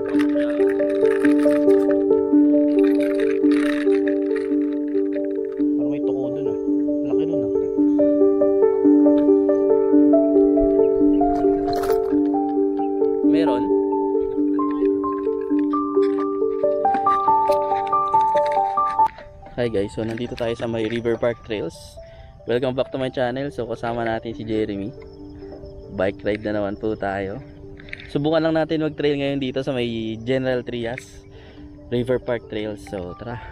Parang may tuko dun ah. Laki dun ah. Meron? Hi guys, so nandito tayo sa may River Park Trails. Welcome back to my channel. So kasama natin si Jeremy. Bike ride na naman po tayo. Subukan lang natin mag-trail ngayon dito sa may General Trias River Park Trails. So tara.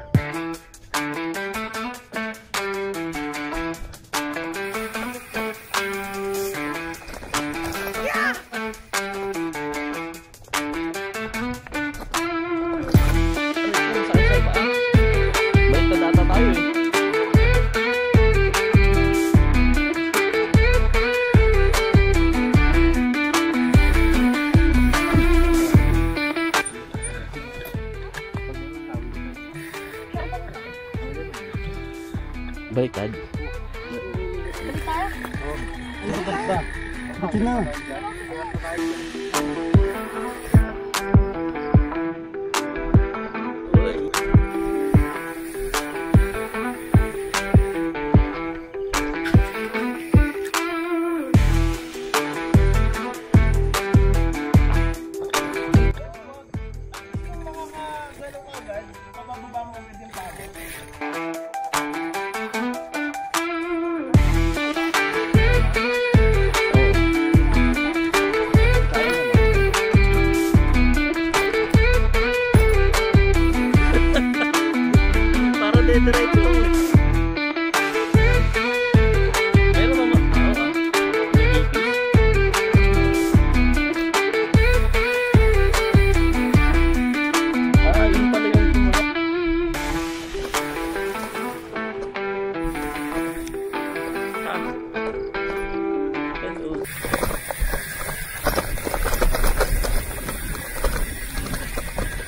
Baliktad. Balik tayo? Oo. Baliktad ba? Ito na.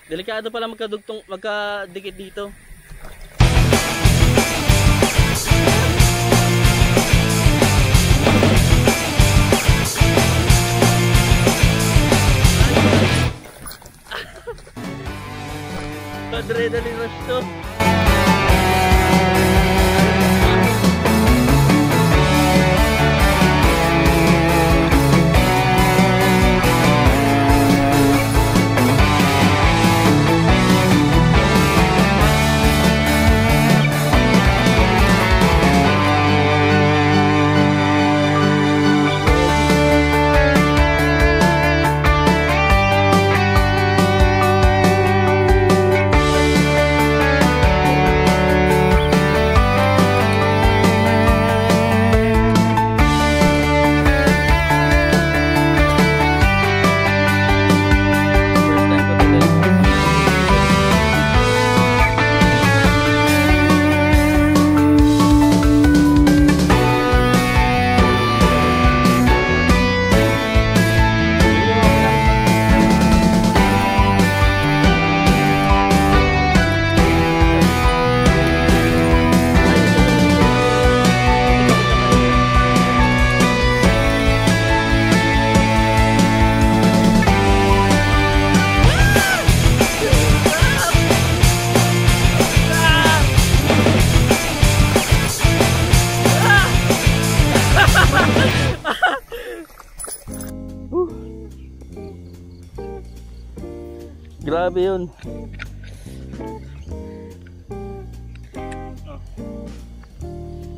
Delikado pala magkadikit dito. Adrenaline rush to. Grabe yun.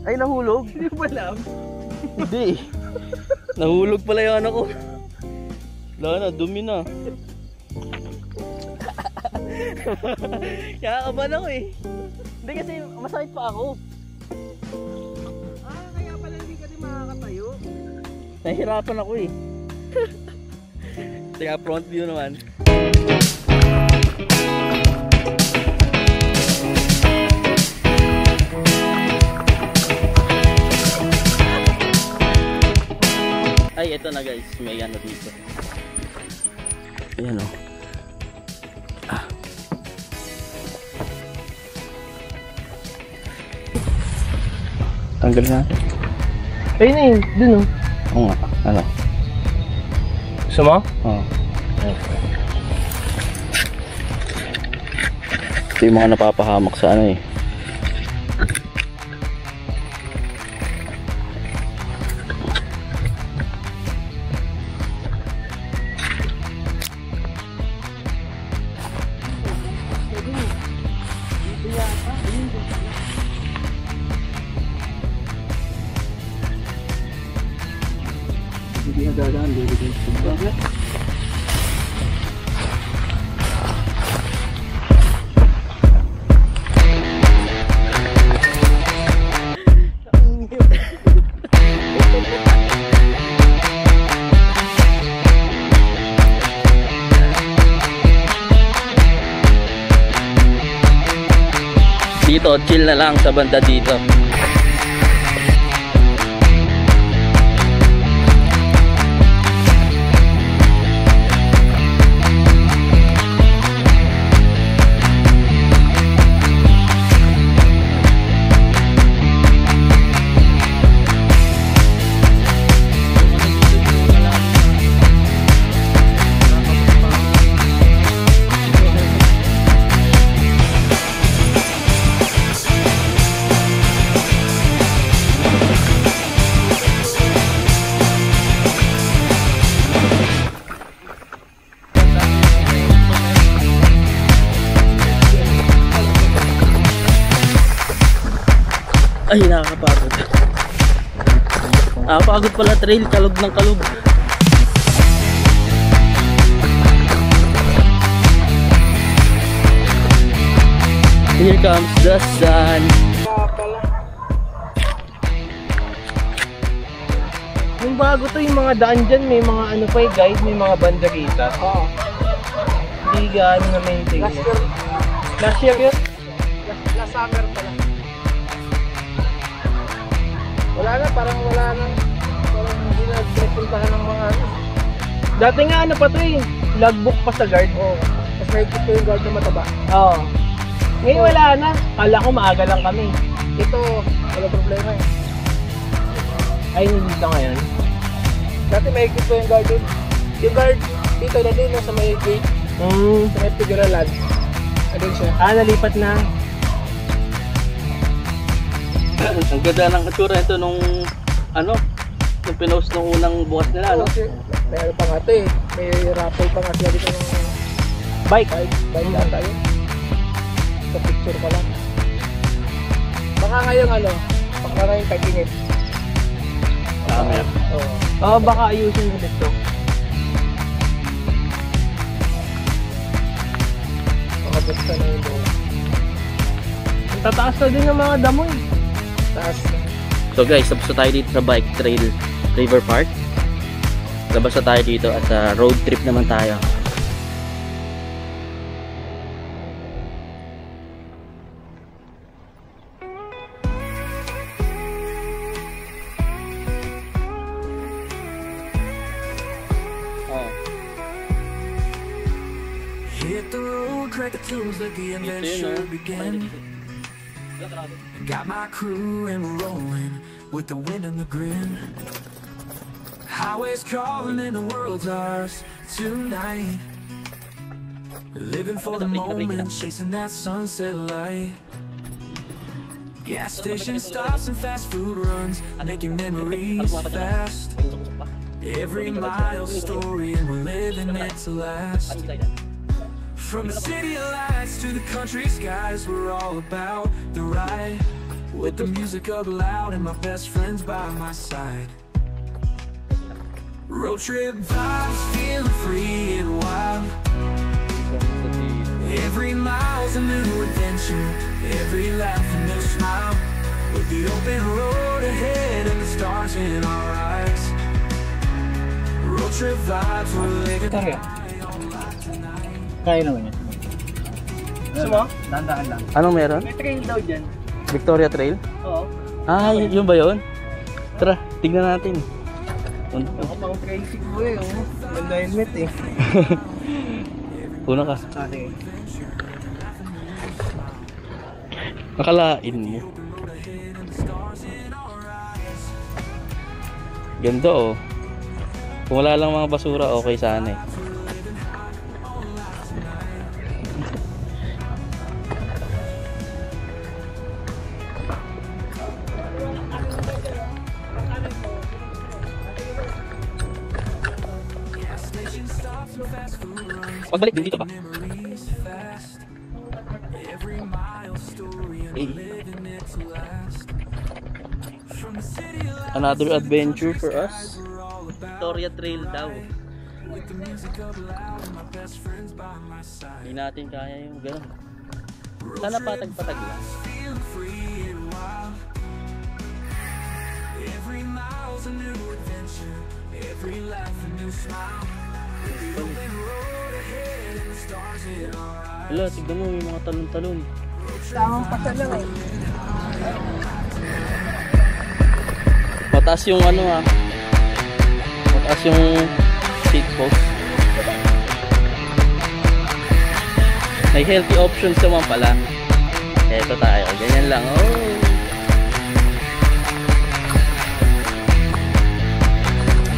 Ay, nahulog? Hindi mo alam? Hindi. Nahulog pala yung ano ko. Wala na, dumi na. Kakabahan ako eh. Hindi kasi masakit pa ako. Ah, kaya pala hindi ka rin makakatayo. Nahihirapan ako eh. Teka, front view naman. Ay, ito na guys, may ano dito. Ayan o. Tanggal natin. Ayun na yun, dun o. Oo nga, ano? Gusto mo? Oo. Ito yung mga napapahamak sa ano eh. Hindi na dadaan, bibigyan sa bagat. Dito, chill na lang sa banda dito. Ay, nakakapagod. Pagod pala trail, kalog ng kalog. Here comes the sun. Yung bago to, yung mga daan dyan, may mga ano pa eh, guide, may mga banderita. Oo. Hindi gaano na maintain. Last year yun? Last summer pala. Wala na, parang wala na. Parang hindi na pinapuntahan ng mga ano. Dati nga ano pa to eh, logbook pa sa guard. Oo. Tapos nakikita ko yung guard na mataba. Oo. Ngayon wala na. Kala ko maaga lang kami. Ito, wala problema eh. Ay, hindi ka ngayon. Dati may ikot ko yung guard dun. Yung guard dito na din, sa may gate. Sa may Figuraland. Andun siya. Nalipat na. Ang ganda ng itsura ito nung ano, nung pinost nung unang bukas nila, no? May ano pa nga ito eh. May raffle pa nga sila dito ng bike. Bike yata yun. Sa picture pa lang. Baka ngayong ano, baka ngayong tag-init. Summer. Oo, baka ayusin ulit to. Baka basta na yun doon. Ang tataas na din ng mga damoy. Taas na. So guys, tapos na tayo dito sa bike trail River Park. Labas na tayo dito at road trip naman tayo. Hit the road, crack the tools, let the adventure begin. Got my crew and we're rolling with the wind and the grin. Highways calling and the world's ours tonight. Living for the moment, chasing that sunset light. Gas station stops and fast food runs, making memories fast. Every mile's a story and we're living it to last. From the city lights to the country skies, we're all about the ride. With the music up loud and my best friends by my side. Road trip vibes, feeling free and wild. Every mile's a new adventure, every laugh a new smile. With the open road ahead and the stars in our eyes. Road trip vibes, we're living high on life tonight. Kaya naman yan. Gusto mo? Dandahan lang. Anong meron? May trail daw dyan. Victoria Trail? Oo. Yun ba yun? Tara, tignan natin. Ako pang crazy ko eh. Ganda helmet eh. Una ka. Okay. Nakalain mo. Ganda oh. Kung wala lang mga basura, okay sana eh. Pagbalik din dito ba? Hey. Another adventure for us. Victoria Trail daw. Hindi natin kaya yung gano'n. Sana patag-patag lang. Wala, tignan mo, may mga talon-talon. Tamang pasa lang eh. Mataas yung ano ha. Mataas yung seat post. May healthy options naman pala. Eto tayo, ganyan lang. Oh.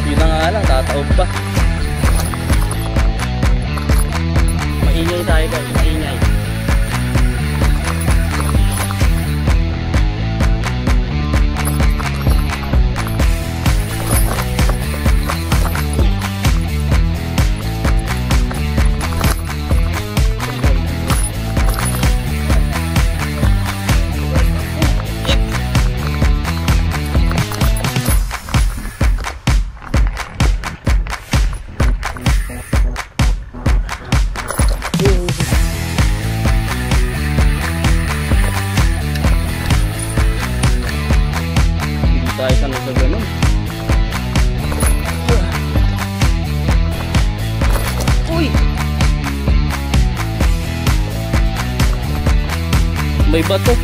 Yun na nga lang, tataob pa. Maingay tayo guys, maingay. Tayo sana sa ganun. Uy! May bato.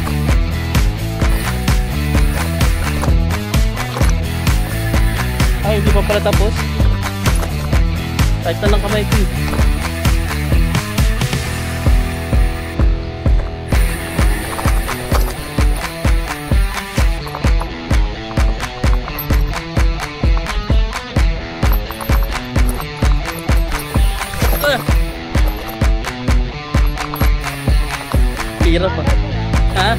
Ay, hindi pa pala tapos. Kahit na lang kamay ko. Hirap pa. Ha?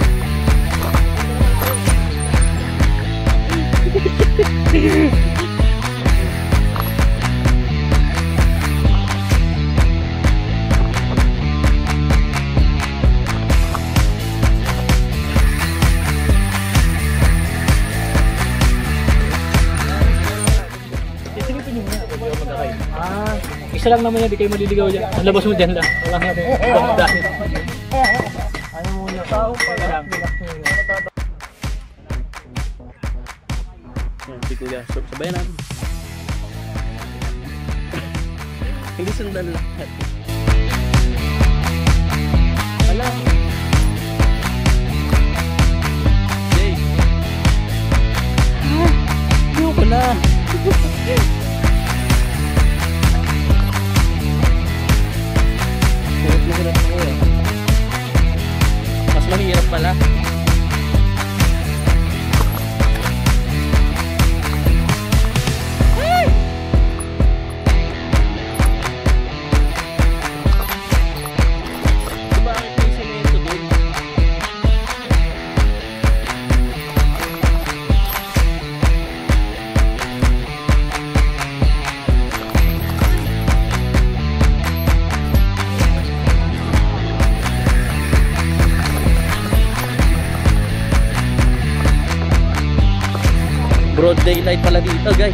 Isa lang naman yan, di kayo maliligaw dyan. Ang labas mo dyan lang. Wala nga rin. Ano muna? Tao pa lang. Yan, si Kuya. Sabayan natin. Hindi sundan lahat. Wala. Jay. Ayoko na. Mas mahirap pala. Bakit may semento doon? Broad daylight pala dito guys.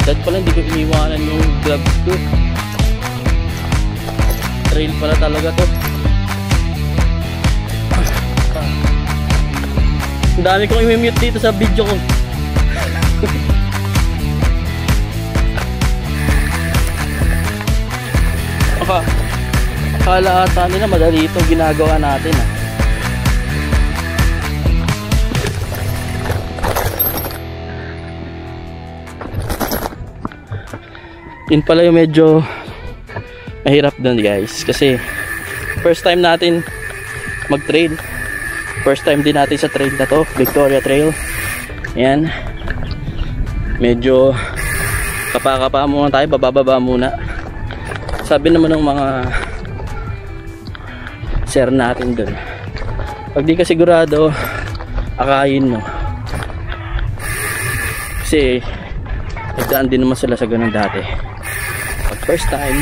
Dahil pala hindi ko iniwanan yung gloves ko. Trail pala talaga to. Ang dami kong i-mute dito sa video ko. Akala ata nila madali itong ginagawa natin ah. Yun pala yung medyo mahirap doon guys, kasi First time natin mag-trail. First time din natin sa trail na to, Victoria Trail. Ayan. Medyo kapa-kapa muna tayo, bababa muna. Sabi naman ng mga sir natin dun, pag di ka sigurado, akayin mo. Kasi nagdaan din naman sila sa ganun dati. Pag first time,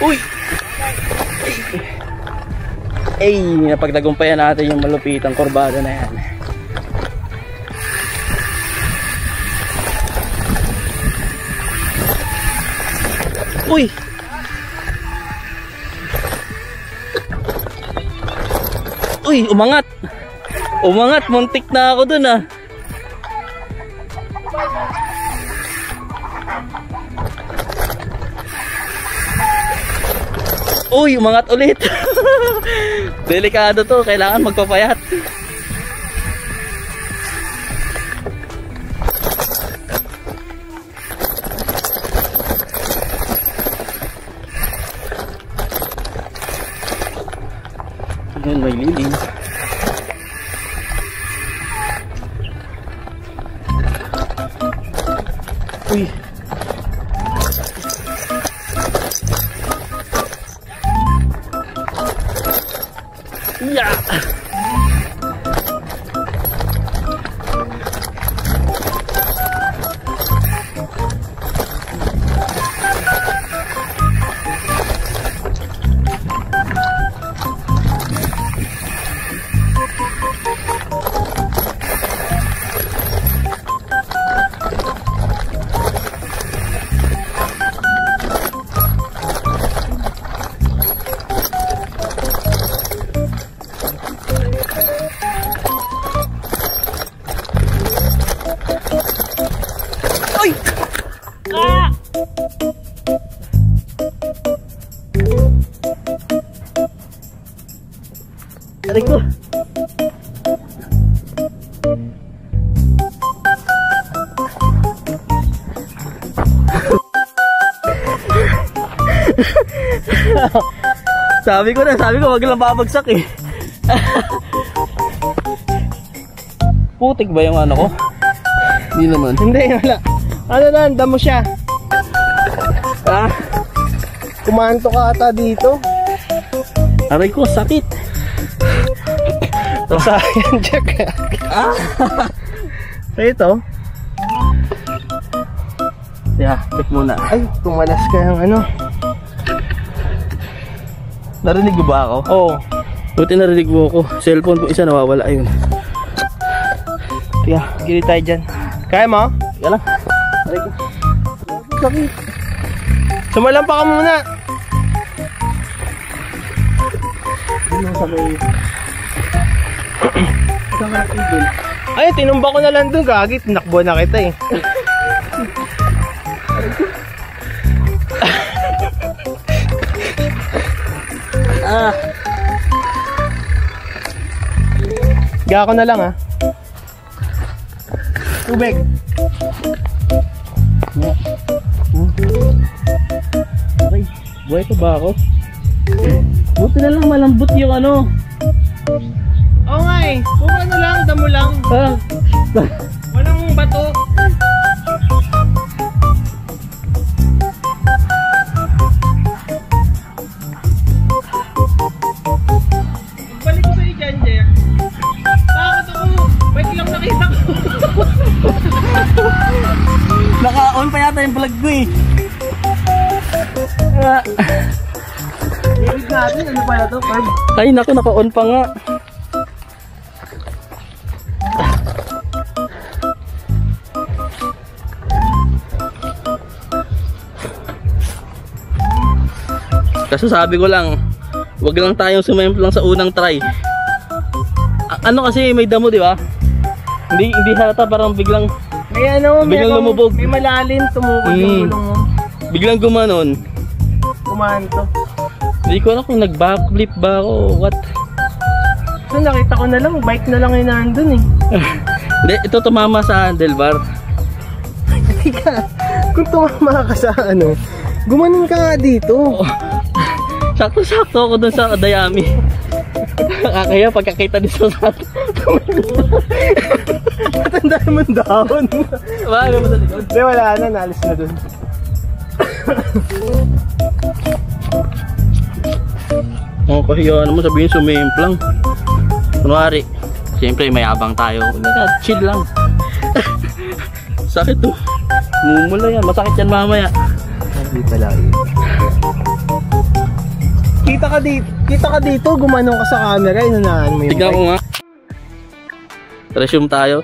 uy! Ay, napagtagumpayan natin yung malupitang kurbada na yan. Uy! Uy, umangat! Umangat, muntik na ako dun ah. Uy, umangat ulit. Delikado to, kailangan magpapayat. Ngayon may lilim. Uy. Ya. Aray ko. sabi ko wag lang babagsak eh. Putik ba yung ano ko? Hindi naman. Hindi, wala. Ano na, damo siya. Ah, kumanto ka ata dito. Aray ko, sakit. Sayang, Jack. Ah? So ito. Yeah, check muna. Ay, tumalas ka yung ano. Narinig mo ba ako? Oo. Buti narinig mo ako. Cellphone ko isa nawawala ayun. Kaya, gili tayo dyan. Kaya mo? Kaya lang. Aray ko. Sakit. Sumalampa ka muna. Ano sabay? Saan ka natigil? Ay, tinumba ko na lang doon. Gagit, nakbo na kita eh. Ah. Gako na lang ah. Tubig. Aray, buhay pa ba ako? Buti na lang malambot yung ano. Oo nga eh. Kung ano lang, damo lang. Ah. Walang bato. Balik ko sa'yo dyan, Jack. Takot ako. Bike lang nakita ko. Naka-on pa yata yung vlog ko eh. Ah. Ilig natin, ano pa na to? Ay naku, naka-on pa nga. Kaso sabi ko lang, wag lang tayong sumemplang sa unang try. Ano kasi may damo, di ba? Hindi halata, parang biglang May ano, biglang lumubog. May malalim, tumukod yung gulong mo. Biglang gumanon. Kumanto. Hindi ko alam kung nag-backflip ba ako o what. So nakita ko na lang, bike na lang yung nandun eh. Hindi, ito tumama sa handlebar. Kung tumama ka sa ano, Gumanon ka nga dito. Sakto-sakto ako dun sa Dayami. Kaya pagkakita ni Susan. Matandaan mo down. Wala mo sa likod. Hindi, wala na. Naalis na dun. Kahiya naman sabihin sumimplang. Kunwari, siyempre mayabang tayo. Chill lang. Sakit to. Mumula yan. Masakit yan mamaya. Hindi pala yun. Kita ka dito, gumanong ka sa camera, inunaan mo yung tignan ko nga. Resume tayo.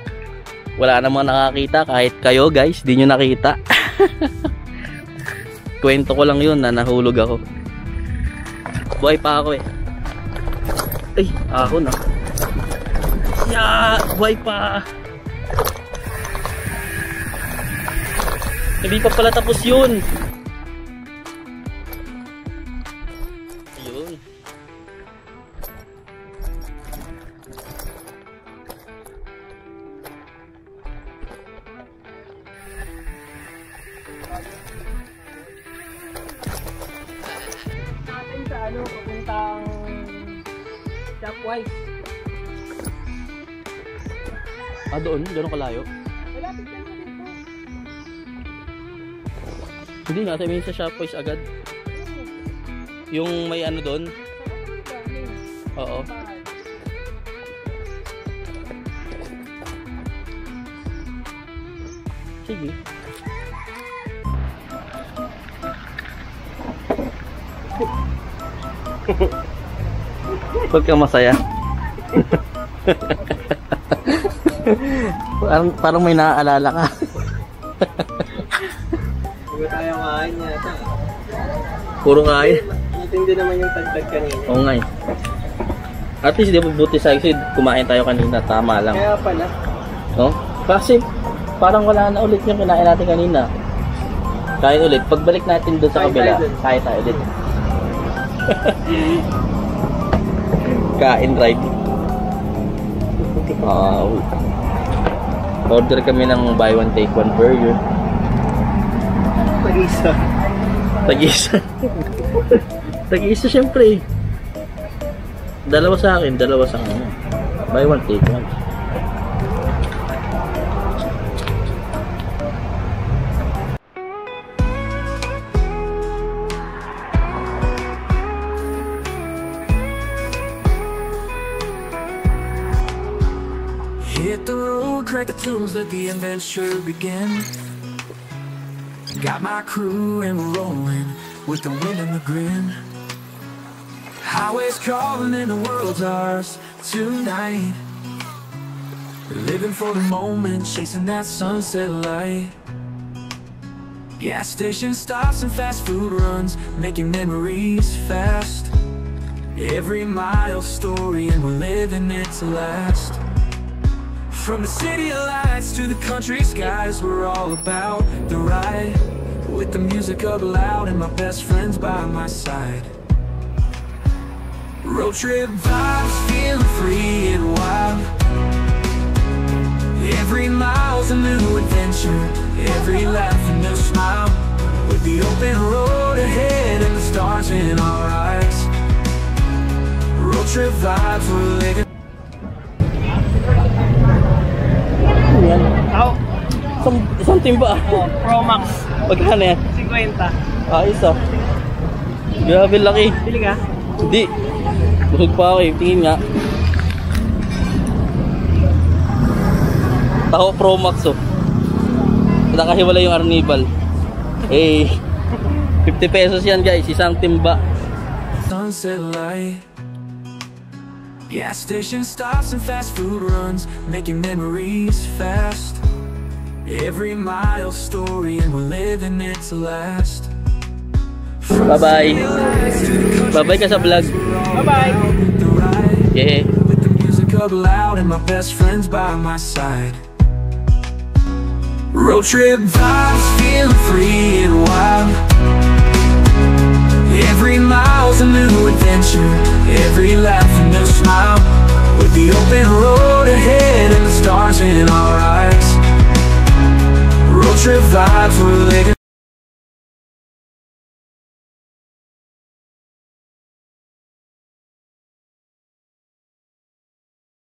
Wala namang nakakita kahit kayo guys, di nyo nakita. Kwento ko lang yun na nahulog ako. Buhay pa ako eh. Ay, ako na. Yeah, buhay pa. Hindi pa pala tapos yun. Ayun. natin sa ano, papuntang Shopwise. Doon? Gano'n kalayo? Malapit lang sa dito. Hindi nga, sabihin sa Shopwise agad. Yung may ano doon? Oo. Sige. Huwag kang masaya. parang may naaalala ka. Huwag tayo kain yata. Puro kain. Hindi naman yung tagtag kanina. Oo nga eh. At least di ba buti sa exit, kumain tayo kanina, tama lang. Kaya pala. No? Kasi parang wala na ulit yung kinain natin kanina. Kain ulit. Pagbalik natin doon sa kabila, kain tayo ulit. Kain ride. Order kami ng buy one take one burger. Pag-isa. Tag-isa. Tag-isa syempre. Dalawa sa akin, dalawa sa kanya. Buy one take one. Hit the road, crack the tunes, let the adventure begin. Got my crew and we're rolling with the wind and the grin. Highways calling and the world's ours tonight. Living for the moment, chasing that sunset light. Gas station stops and fast food runs, making memories fast. Every mile story and we're living it to last. From the city lights to the country skies, we're all about the ride. With the music up loud and my best friends by my side. Road trip vibes, feeling free and wild. Every mile's a new adventure, every laugh a new smile. With the open road ahead and the stars in our eyes. Road trip vibes, we're living. Yan. Ako, Isang timba. Pro Max. Pagkano yan? 50. Ayos ah. Grabe laki. Bili ka? Hindi. Busog pa ako eh. Tingin nga. Taho Pro Max oh. Nakahiwala yung Arnibal. Eh, 50 pesos yan guys. Isang timba. Sunset light. Gas station stops and fast food runs, making memories fast. Every mile story and we're living it to last. Bye-bye. Bye-bye ka sa vlog. Bye-bye. Yeah. With the music up loud and my best friends by my side. Road trip vibes, feeling free and wild. Every mile's a new adventure, every laugh a new smile. With the open road ahead and the stars in our eyes. Road trip vibes, we're living